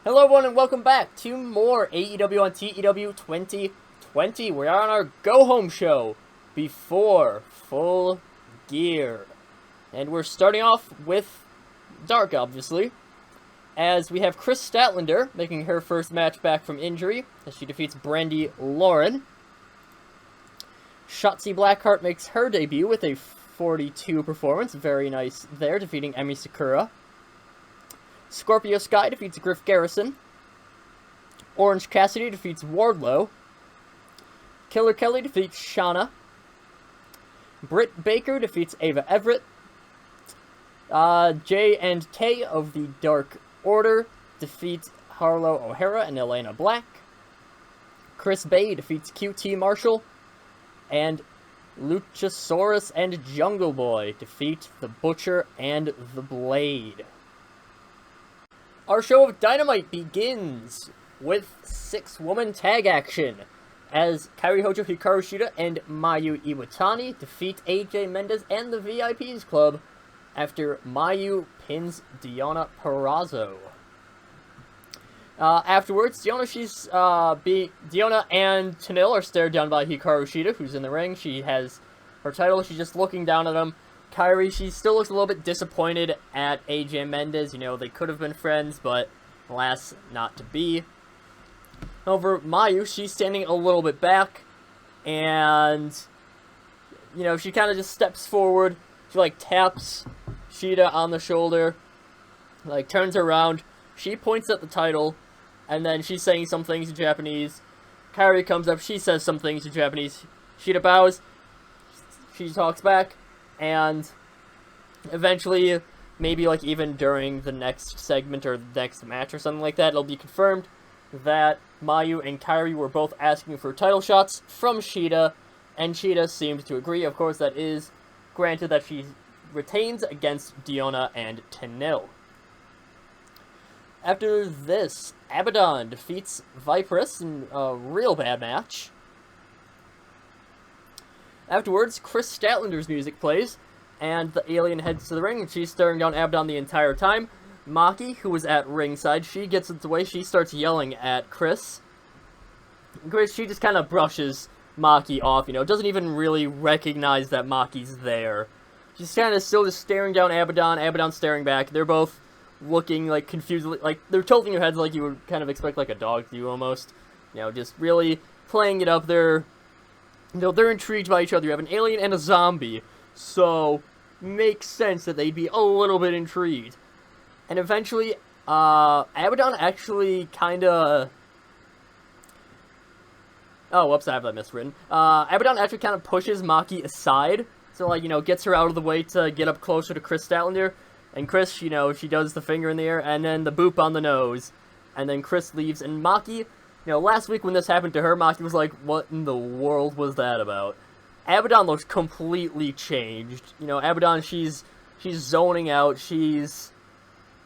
Hello everyone and welcome back to more AEW on TEW 2020. We're on our go-home show before Full Gear. And we're starting off with Dark, obviously, as we have Kris Statlander making her first match back from injury as she defeats Brandi Lauren. Shotzi Blackheart makes her debut with a 42 performance, very nice there, defeating Emi Sakura. Scorpio Sky defeats Griff Garrison. Orange Cassidy defeats Wardlow. Killer Kelly defeats Shauna. Britt Baker defeats Ava Everett. Jay and Tay of the Dark Order defeat Harlow O'Hara and Elena Black. Chris Bay defeats QT Marshall. And Luchasaurus and Jungle Boy defeat the Butcher and the Blade. Our show of Dynamite begins with 6-woman tag action as Kairi Hojo, Hikaru Shida, and Mayu Iwatani defeat AJ Mendez and the VIPs Club after Mayu pins Deonna Purrazzo. Afterwards, Deonna and Tenille are stared down by Hikaru Shida, who's in the ring. She has her title. She's just looking down at him. Kairi, she still looks a little bit disappointed at AJ Mendez. You know, they could have been friends, but alas, not to be. However, Mayu, she's standing a little bit back, and, you know, she kind of just steps forward. She, like, taps Shida on the shoulder, like, turns her around. She points at the title, and then she's saying some things in Japanese. Kairi comes up, she says some things in Japanese. Shida bows, she talks back. And eventually, maybe like even during the next segment or the next match or something like that, it'll be confirmed that Mayu and Kairi were both asking for title shots from Shida, and Shida seemed to agree. Of course, that is granted that she retains against Deonna and Tenille. After this, Abaddon defeats Viperous in a real bad match. Afterwards, Kris Statlander's music plays, and the alien heads to the ring, and she's staring down Abaddon the entire time. Maki, who was at ringside, she gets in the way, she starts yelling at Kris. She just kind of brushes Maki off, you know, doesn't even really recognize that Maki's there. She's kind of still just staring down Abaddon, Abaddon staring back. They're both looking, like, confusedly, like, they're tilting their heads like you would kind of expect, like, a dog to, almost. You know, just really playing it up. They're intrigued by each other. You have an alien and a zombie, so makes sense that they'd be a little bit intrigued. And eventually, Abaddon actually kinda... Oh, whoops, I have that miswritten. Abaddon actually kind of pushes Maki aside, so, like, you know, gets her out of the way to get up closer to Kris Statlander. And Kris, you know, she does the finger in the air, and then the boop on the nose. And then Kris leaves, and Maki... You know, last week when this happened to her, Maki was like, what in the world was that about? Abaddon looks completely changed. You know, Abaddon, she's zoning out. She's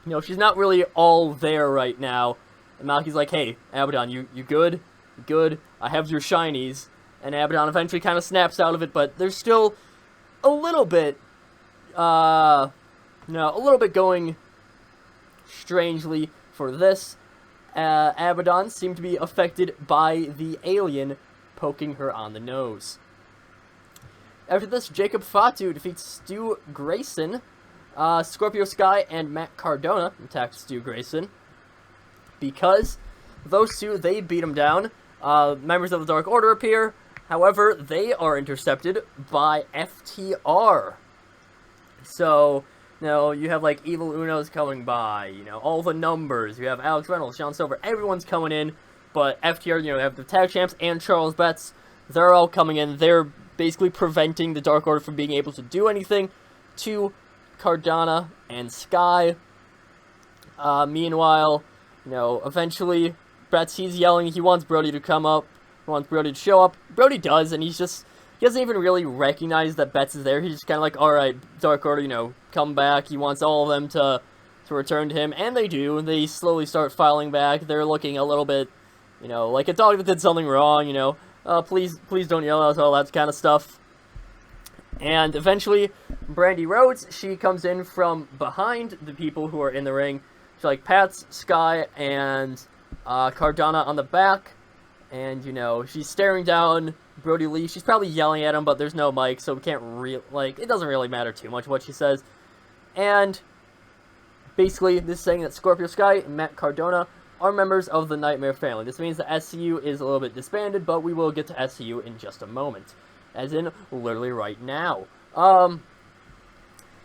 not really all there right now. And Maki's like, hey, Abaddon, you good? You good? I have your shinies. And Abaddon eventually kind of snaps out of it, but there's still a little bit, a little bit going strangely for this. Abaddon seemed to be affected by the alien poking her on the nose. After this, Jacob Fatu defeats Stu Grayson. Scorpio Sky and Matt Cardona attack Stu Grayson. Because those two, they beat him down. Members of the Dark Order appear. However, they are intercepted by FTR. So... You know, you have, like, Evil Uno's coming by, you know, all the numbers. You have Alex Reynolds, Sean Silver, everyone's coming in. But FTR, you know, you have the tag champs and Charles Betts. They're all coming in. They're basically preventing the Dark Order from being able to do anything to Cardona and Sky. Meanwhile, you know, eventually, Betts, he's yelling. He wants Brody to come up. He wants Brody to show up. Brody does, and he doesn't even really recognize that Betts is there. He's just kind of like, alright, Dark Order, you know, come back. He wants all of them to return to him, and they do. They slowly start filing back. They're looking a little bit, you know, like a dog that did something wrong, you know. Please don't yell at us, all that kind of stuff. And eventually, Brandi Rhodes, she comes in from behind the people who are in the ring, So, like, Pat's, Sky, and Cardona on the back. And, you know, she's staring down Brody Lee. She's probably yelling at him, but there's no mic, so we can't it doesn't really matter too much what she says. And basically, this is saying that Scorpio Sky and Matt Cardona are members of the Nightmare family. This means that SCU is a little bit disbanded, but we will get to SCU in just a moment. As in, literally right now. I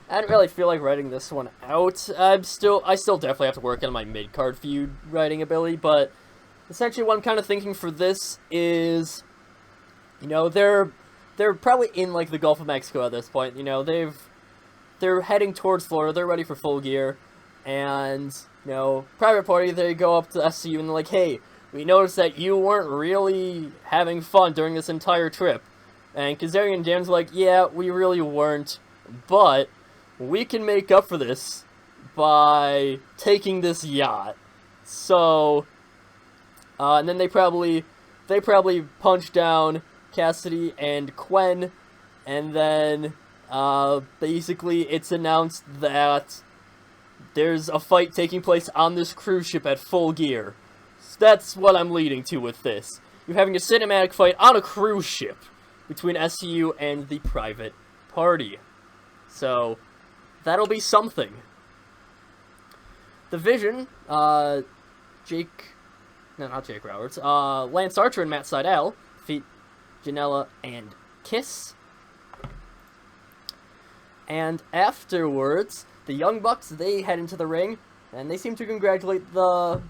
didn't really feel like writing this one out. I still definitely have to work on my mid-card feud writing ability, but essentially what I'm kind of thinking for this is, you know, they're probably in, like, the Gulf of Mexico at this point. You know, they're heading towards Florida. They're ready for Full Gear. And, you know, Private Party, they go up to SCU and they're like, hey, we noticed that you weren't really having fun during this entire trip. And Kazarian and Dan's like, yeah, we really weren't, but we can make up for this by taking this yacht. So, and then they probably punch down Cassidy and Quen, and then, basically it's announced that there's a fight taking place on this cruise ship at Full Gear. So that's what I'm leading to with this. You're having a cinematic fight on a cruise ship between SCU and the Private Party. So, that'll be something. The Vision, not Jake Roberts, Lance Archer and Matt Sydal defeat Janela and Kiss. And afterwards, the Young Bucks, they head into the ring, and they seem to congratulate the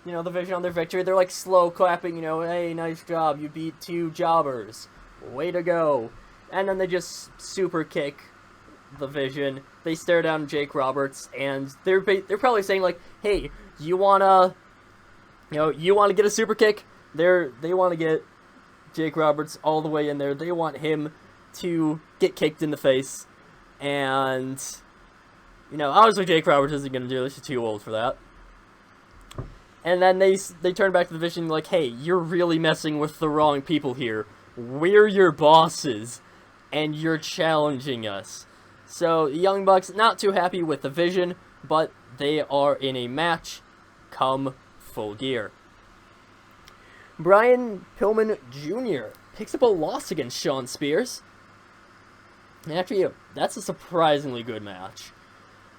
Vision on their victory. They're like slow clapping, you know, hey, nice job, you beat 2 jobbers. Way to go. And then they just super kick the Vision. They stare down Jake Roberts, and they're probably saying, like, hey, you wanna get a super kick? They want to get Jake Roberts all the way in there. They want him to get kicked in the face. And, you know, obviously Jake Roberts isn't going to do this. He's too old for that. And then they turn back to the Vision like, hey, you're really messing with the wrong people here. We're your bosses, and you're challenging us. So, the Young Bucks, not too happy with the Vision, but they are in a match come Full Gear. Brian Pillman Jr. picks up a loss against Shawn Spears. And actually, that's a surprisingly good match.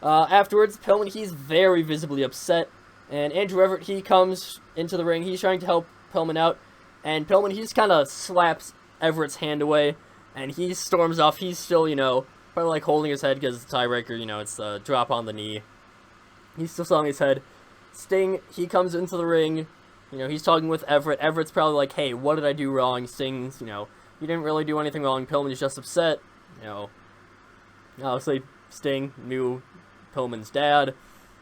Afterwards, Pillman, he's very visibly upset, and Andrew Everett, he comes into the ring. He's trying to help Pillman out, and Pillman, he just kind of slaps Everett's hand away, and he storms off. He's still, you know, probably like holding his head because it's a tiebreaker, you know, it's a drop on the knee. He's still sawing his head. Sting, he comes into the ring, you know, he's talking with Everett. Everett's probably like, hey, what did I do wrong? Sting's, you know, you didn't really do anything wrong. Pillman is just upset, you know. Obviously, Sting knew Pillman's dad,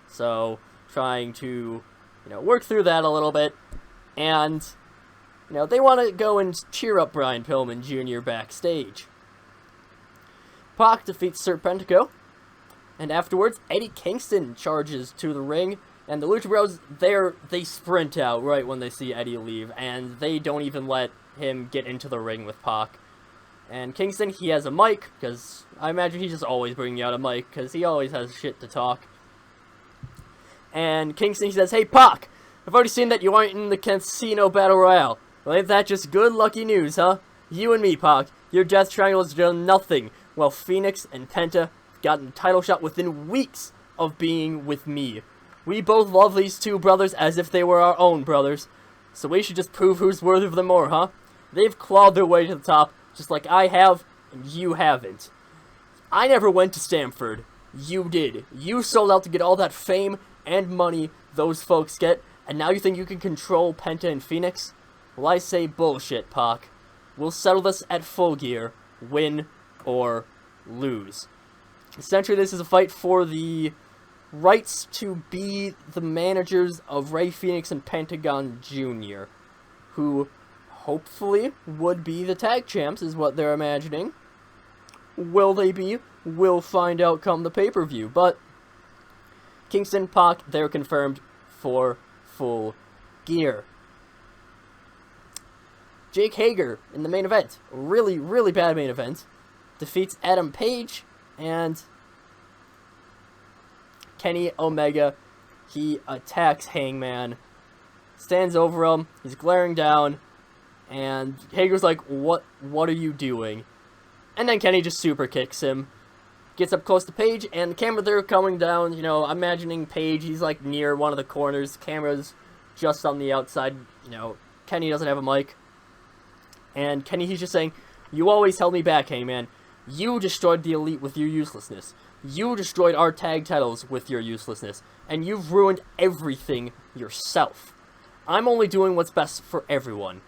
so trying to, you know, work through that a little bit, and, you know, they want to go and cheer up Brian Pillman Jr. backstage. Pac defeats Serpentico, and afterwards, Eddie Kingston charges to the ring, and the Lucha Bros, they sprint out right when they see Eddie leave, and they don't even let him get into the ring with Pac. And Kingston, he has a mic, because I imagine he's just always bringing out a mic, because he always has shit to talk. And Kingston, he says, hey, Pac, I've already seen that you aren't in the Casino Battle Royale. Well, ain't that just good lucky news, huh? You and me, Pac, your Death Triangle has done nothing, while Phoenix and Penta have gotten a title shot within weeks of being with me. We both love these two brothers as if they were our own brothers, so we should just prove who's worthy of them more, huh? They've clawed their way to the top, just like I have, and you haven't. I never went to Stamford. You did. You sold out to get all that fame and money those folks get, and now you think you can control Penta and Phoenix? Well, I say bullshit, Pac. We'll settle this at Full Gear, win or lose. Essentially, this is a fight for the rights to be the managers of Rey Fenix and Pentagon Jr., who hopefully would be the tag champs, is what they're imagining. Will they be? We'll find out come the pay-per-view, but Kingston, Pac, they're confirmed for Full Gear. Jake Hager in the main event, really, really bad main event, defeats Adam Page, and Kenny Omega, he attacks Hangman, stands over him, he's glaring down, and Hager's like, what are you doing? And then Kenny just super kicks him, gets up close to Paige, and the camera there coming down, you know, I'm imagining Paige, he's like near one of the corners, camera's just on the outside, you know, Kenny doesn't have a mic, and Kenny, he's just saying, you always held me back, Hangman. You destroyed the Elite with your uselessness. You destroyed our tag titles with your uselessness. And you've ruined everything yourself. I'm only doing what's best for everyone.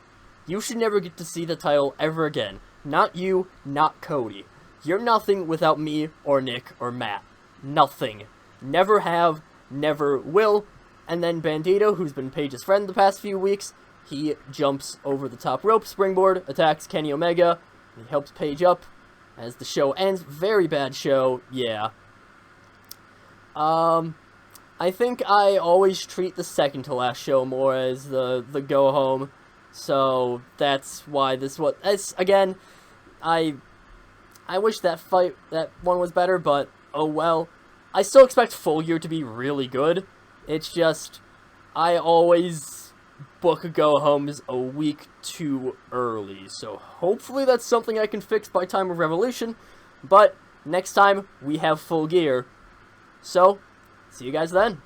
You should never get to see the title ever again. Not you, not Cody. You're nothing without me, or Nick, or Matt. Nothing. Never have, never will. And then Bandito, who's been Paige's friend the past few weeks, he jumps over the top rope, springboard, attacks Kenny Omega. He helps Paige up as the show ends. Very bad show, yeah. I think I always treat the second to last show more as the go home. So that's why this was. Again, I wish that one was better, but oh well. I still expect Full Gear to be really good. It's just I always book go-homes a week too early, so hopefully that's something I can fix by time of Revolution, but next time we have Full Gear. So, see you guys then.